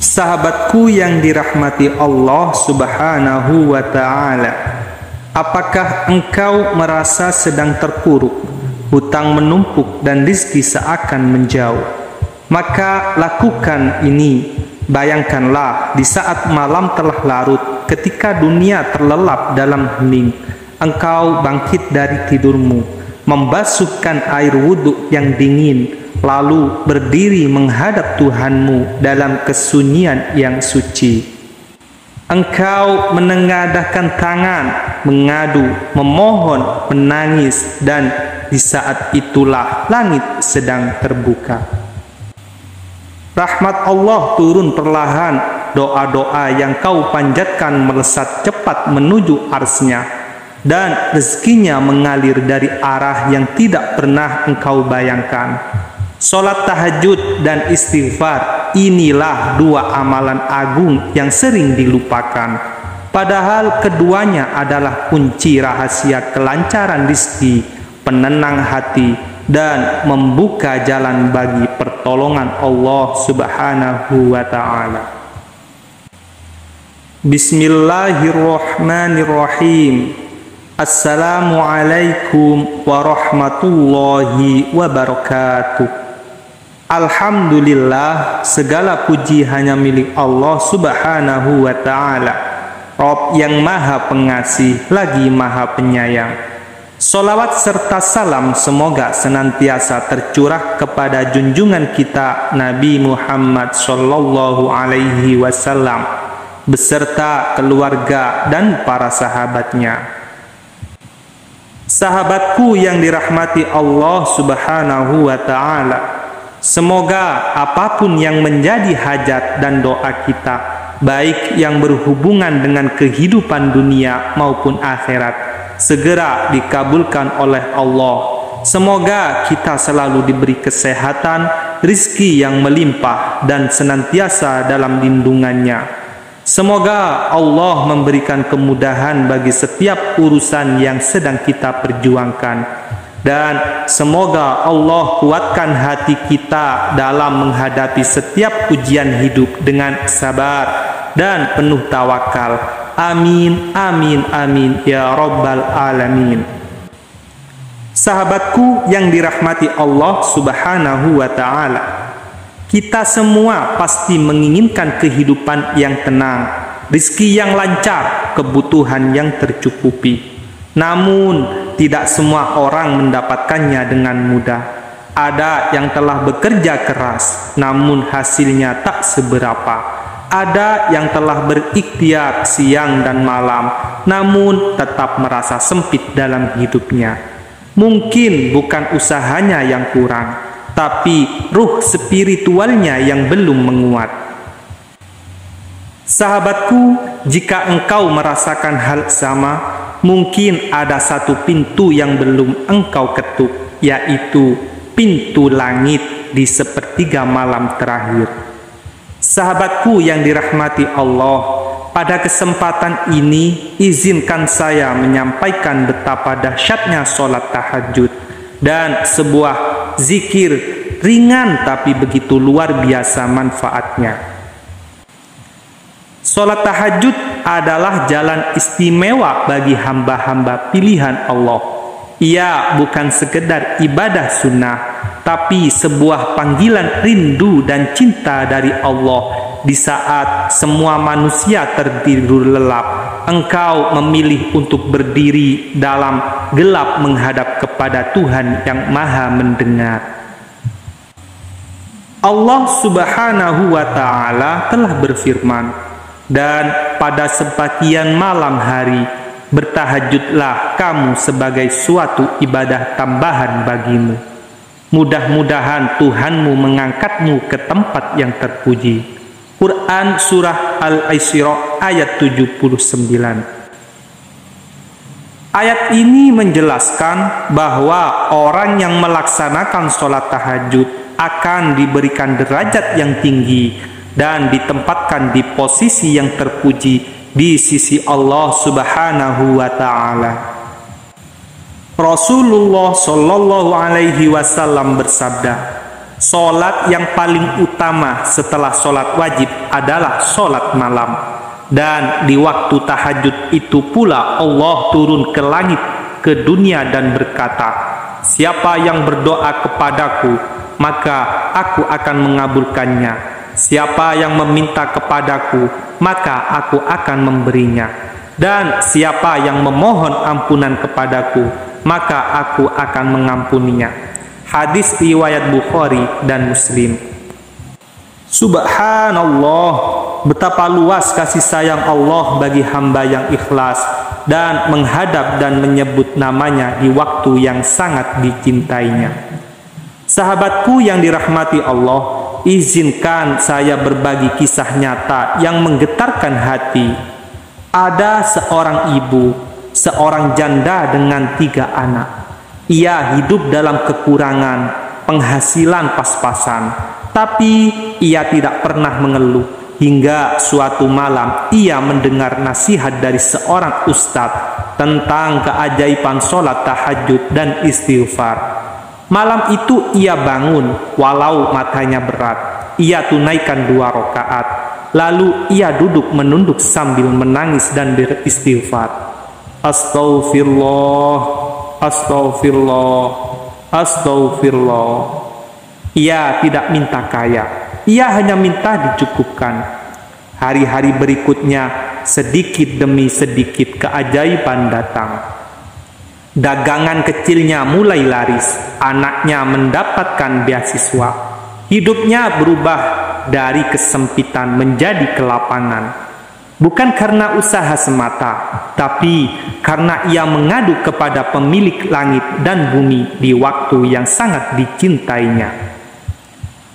Sahabatku yang dirahmati Allah Subhanahu wa ta'ala, apakah engkau merasa sedang terpuruk, hutang menumpuk dan rizki seakan menjauh? Maka lakukan ini. Bayangkanlah di saat malam telah larut, ketika dunia terlelap dalam hening, engkau bangkit dari tidurmu, membasuhkan air wudhu yang dingin, lalu berdiri menghadap Tuhanmu dalam kesunyian yang suci. Engkau menengadahkan tangan, mengadu, memohon, menangis, dan di saat itulah langit sedang terbuka. Rahmat Allah turun perlahan, doa-doa yang kau panjatkan melesat cepat menuju arsy-Nya, dan rezekinya mengalir dari arah yang tidak pernah engkau bayangkan. Salat tahajud dan istighfar, inilah dua amalan agung yang sering dilupakan. Padahal keduanya adalah kunci rahasia kelancaran rizki, penenang hati, dan membuka jalan bagi pertolongan Allah Subhanahu wa ta'ala. Bismillahirrahmanirrahim. Assalamualaikum warahmatullahi wabarakatuh. Alhamdulillah, segala puji hanya milik Allah Subhanahu wa ta'ala, Rabb yang maha pengasih lagi maha penyayang. Salawat serta salam semoga senantiasa tercurah kepada junjungan kita Nabi Muhammad sallallahu alaihi wasallam beserta keluarga dan para sahabatnya. Sahabatku yang dirahmati Allah Subhanahu wa ta'ala, semoga apapun yang menjadi hajat dan doa kita, baik yang berhubungan dengan kehidupan dunia maupun akhirat, segera dikabulkan oleh Allah. Semoga kita selalu diberi kesehatan, rizki yang melimpah, dan senantiasa dalam lindungannya. Semoga Allah memberikan kemudahan bagi setiap urusan yang sedang kita perjuangkan. Dan semoga Allah kuatkan hati kita dalam menghadapi setiap ujian hidup dengan sabar dan penuh tawakal. Amin, amin, amin, ya Rabbal Alamin. Sahabatku yang dirahmati Allah Subhanahu wa ta'ala, kita semua pasti menginginkan kehidupan yang tenang, rizki yang lancar, kebutuhan yang tercukupi. Namun, tidak semua orang mendapatkannya dengan mudah. Ada yang telah bekerja keras, namun hasilnya tak seberapa. Ada yang telah berikhtiar siang dan malam, namun tetap merasa sempit dalam hidupnya. Mungkin bukan usahanya yang kurang, tapi ruh spiritualnya yang belum menguat. Sahabatku, jika engkau merasakan hal sama, mungkin ada satu pintu yang belum engkau ketuk, yaitu pintu langit di sepertiga malam terakhir. Sahabatku yang dirahmati Allah, pada kesempatan ini izinkan saya menyampaikan betapa dahsyatnya sholat tahajud dan sebuah zikir ringan tapi begitu luar biasa manfaatnya. Sholat tahajud adalah jalan istimewa bagi hamba-hamba pilihan Allah. Ia bukan sekedar ibadah sunnah, tapi sebuah panggilan rindu dan cinta dari Allah. Di saat semua manusia tertidur lelap, engkau memilih untuk berdiri dalam gelap menghadap kepada Tuhan yang maha mendengar. Allah Subhanahu wa ta'ala telah berfirman, dan pada sebagian malam hari bertahajudlah kamu sebagai suatu ibadah tambahan bagimu. Mudah-mudahan Tuhanmu mengangkatmu ke tempat yang terpuji. Quran Surah Al-Isra ayat 79. Ayat ini menjelaskan bahwa orang yang melaksanakan sholat tahajud akan diberikan derajat yang tinggi dan ditempatkan di posisi yang terpuji di sisi Allah Subhanahu wa ta'ala. Rasulullah Shallallahu alaihi wasallam bersabda, Solat yang paling utama setelah solat wajib adalah solat malam. Dan di waktu tahajud itu pula Allah turun ke langit, ke dunia dan berkata, siapa yang berdoa kepadaku, maka aku akan mengabulkannya. Siapa yang meminta kepadaku, maka aku akan memberinya. Dan siapa yang memohon ampunan kepadaku, maka aku akan mengampuninya. Hadis riwayat Bukhari dan Muslim. Subhanallah, betapa luas kasih sayang Allah bagi hamba yang ikhlas dan menghadap dan menyebut namanya di waktu yang sangat dicintainya. Sahabatku yang dirahmati Allah, izinkan saya berbagi kisah nyata yang menggetarkan hati. Ada seorang ibu, seorang janda dengan 3 anak. Ia hidup dalam kekurangan, penghasilan pas-pasan, tapi ia tidak pernah mengeluh. Hingga suatu malam ia mendengar nasihat dari seorang ustadz tentang keajaiban sholat tahajud dan istighfar. Malam itu ia bangun walau matanya berat. Ia tunaikan 2 rakaat. Lalu ia duduk menunduk sambil menangis dan beristighfar. Astaghfirullah, astaghfirullah, astaghfirullah. Ia tidak minta kaya, ia hanya minta dicukupkan. Hari-hari berikutnya, sedikit demi sedikit keajaiban datang. Dagangan kecilnya mulai laris, anaknya mendapatkan beasiswa. Hidupnya berubah dari kesempitan menjadi kelapangan. Bukan karena usaha semata, tapi karena ia mengadu kepada pemilik langit dan bumi di waktu yang sangat dicintainya.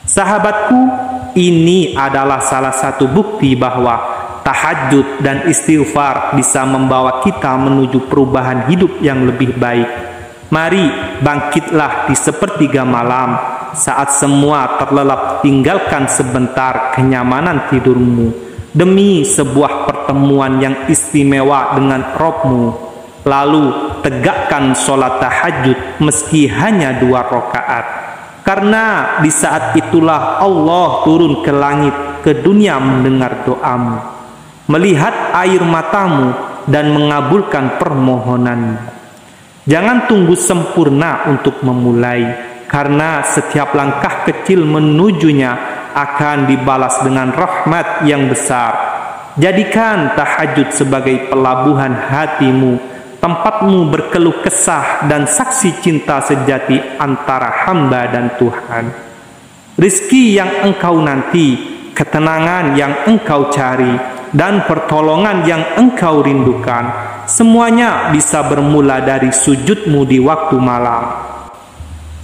Sahabatku, ini adalah salah satu bukti bahwa tahajud dan istighfar bisa membawa kita menuju perubahan hidup yang lebih baik. Mari bangkitlah di sepertiga malam, saat semua terlelap, tinggalkan sebentar kenyamanan tidurmu demi sebuah pertemuan yang istimewa dengan Rabb-Mu. Lalu tegakkan sholat tahajud meski hanya 2 rakaat. Karena di saat itulah Allah turun ke langit, ke dunia mendengar doamu, melihat air matamu dan mengabulkan permohonanmu. Jangan tunggu sempurna untuk memulai, karena setiap langkah kecil menujunya akan dibalas dengan rahmat yang besar. Jadikan tahajud sebagai pelabuhan hatimu, tempatmu berkeluh kesah dan saksi cinta sejati antara hamba dan Tuhan. Rizki yang engkau nanti, ketenangan yang engkau cari, dan pertolongan yang engkau rindukan, semuanya bisa bermula dari sujudmu di waktu malam.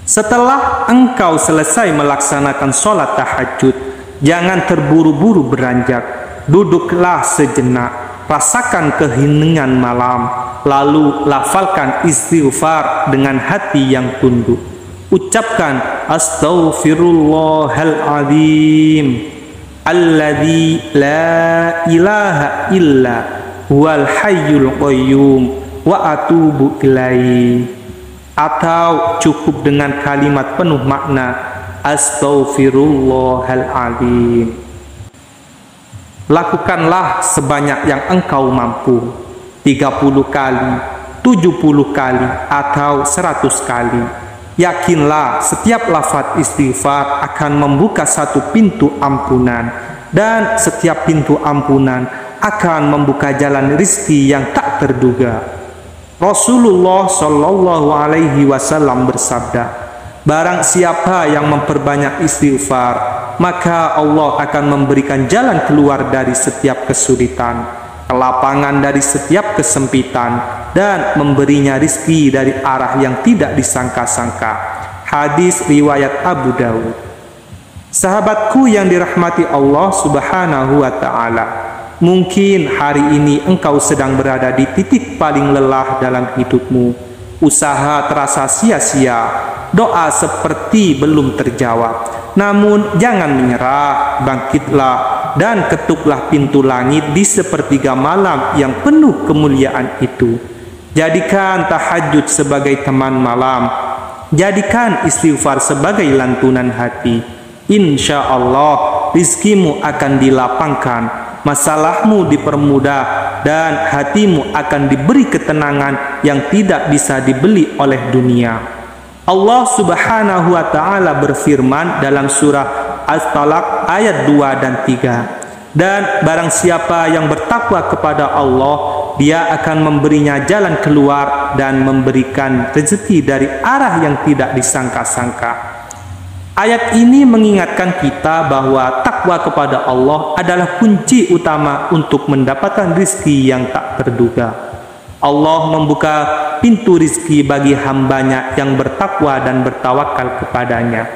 Setelah engkau selesai melaksanakan sholat tahajud, jangan terburu-buru beranjak. Duduklah sejenak, rasakan keheningan malam, lalu lafalkan istighfar dengan hati yang tunduk. Ucapkan astaghfirullahaladzim alladzi la ilaha illa huwal hayyul qayyum wa atubu ilaihi. Atau cukup dengan kalimat penuh makna astaghfirullahaladzim. Lakukanlah sebanyak yang engkau mampu, 30 kali, 70 kali, atau 100 kali. Yakinlah setiap lafaz istighfar akan membuka satu pintu ampunan, dan setiap pintu ampunan akan membuka jalan rizki yang tak terduga. Rasulullah Shallallahu Alaihi Wasallam bersabda, barang siapa yang memperbanyak istighfar, maka Allah akan memberikan jalan keluar dari setiap kesulitan, kelapangan dari setiap kesempitan, dan memberinya rizki dari arah yang tidak disangka-sangka. Hadis riwayat Abu Dawud. Sahabatku yang dirahmati Allah Subhanahu wa Ta'ala, mungkin hari ini engkau sedang berada di titik paling lelah dalam hidupmu. Usaha terasa sia-sia, doa seperti belum terjawab. Namun jangan menyerah, bangkitlah dan ketuklah pintu langit di sepertiga malam yang penuh kemuliaan itu. Jadikan tahajud sebagai teman malam. Jadikan istighfar sebagai lantunan hati. Insya Allah rizkimu akan dilapangkan, masalahmu dipermudah, dan hatimu akan diberi ketenangan yang tidak bisa dibeli oleh dunia. Allah Subhanahu wa Ta'ala berfirman dalam surah At-Talaq ayat 2 dan 3. Dan barang siapa yang bertakwa kepada Allah, Dia akan memberinya jalan keluar dan memberikan rezeki dari arah yang tidak disangka-sangka. Ayat ini mengingatkan kita bahwa takwa kepada Allah adalah kunci utama untuk mendapatkan rizki yang tak terduga. Allah membuka pintu rizki bagi hambanya yang bertakwa dan bertawakal kepadanya.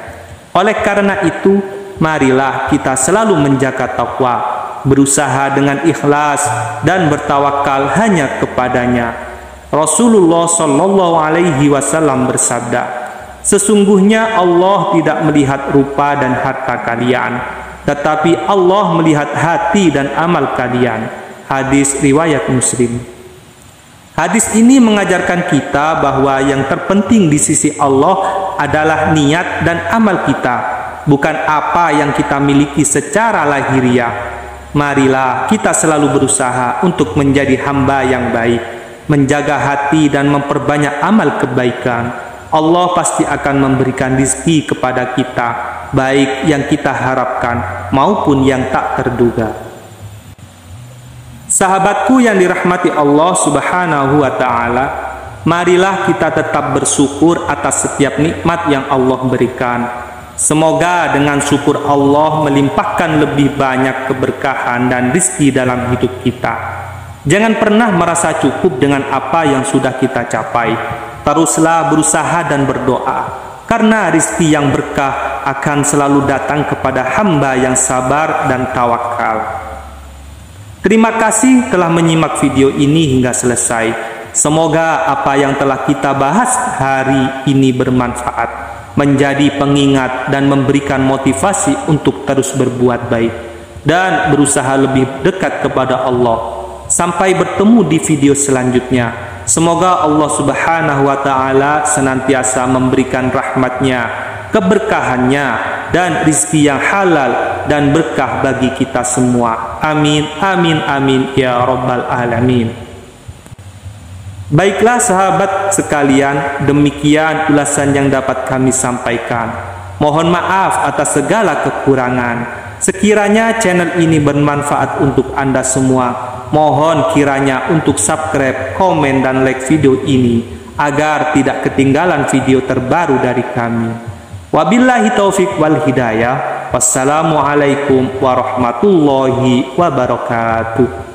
Oleh karena itu, marilah kita selalu menjaga takwa, berusaha dengan ikhlas dan bertawakal hanya kepadanya. Rasulullah Shallallahu Alaihi Wasallam bersabda, sesungguhnya Allah tidak melihat rupa dan harta kalian, tetapi Allah melihat hati dan amal kalian. Hadis riwayat Muslim. Hadis ini mengajarkan kita bahwa yang terpenting di sisi Allah adalah niat dan amal kita, bukan apa yang kita miliki secara lahiriah. Marilah kita selalu berusaha untuk menjadi hamba yang baik, menjaga hati dan memperbanyak amal kebaikan. Allah pasti akan memberikan rezeki kepada kita, baik yang kita harapkan maupun yang tak terduga. Sahabatku yang dirahmati Allah Subhanahu wa Ta'ala, marilah kita tetap bersyukur atas setiap nikmat yang Allah berikan. Semoga dengan syukur Allah melimpahkan lebih banyak keberkahan dan rizki dalam hidup kita. Jangan pernah merasa cukup dengan apa yang sudah kita capai. Teruslah berusaha dan berdoa, karena rizki yang berkah akan selalu datang kepada hamba yang sabar dan tawakal. Terima kasih telah menyimak video ini hingga selesai. Semoga apa yang telah kita bahas hari ini bermanfaat, menjadi pengingat dan memberikan motivasi untuk terus berbuat baik dan berusaha lebih dekat kepada Allah. Sampai bertemu di video selanjutnya. Semoga Allah Subhanahu wa Ta'ala senantiasa memberikan rahmatnya, keberkahannya, dan rizki yang halal dan berkah bagi kita semua. Amin, amin, amin, ya Rabbal Alamin. Baiklah sahabat sekalian, demikian ulasan yang dapat kami sampaikan. Mohon maaf atas segala kekurangan. Sekiranya channel ini bermanfaat untuk Anda semua, mohon kiranya untuk subscribe, komen, dan like video ini agar tidak ketinggalan video terbaru dari kami. Wabillahi taufik wal hidayah. Wassalamualaikum warahmatullahi wabarakatuh.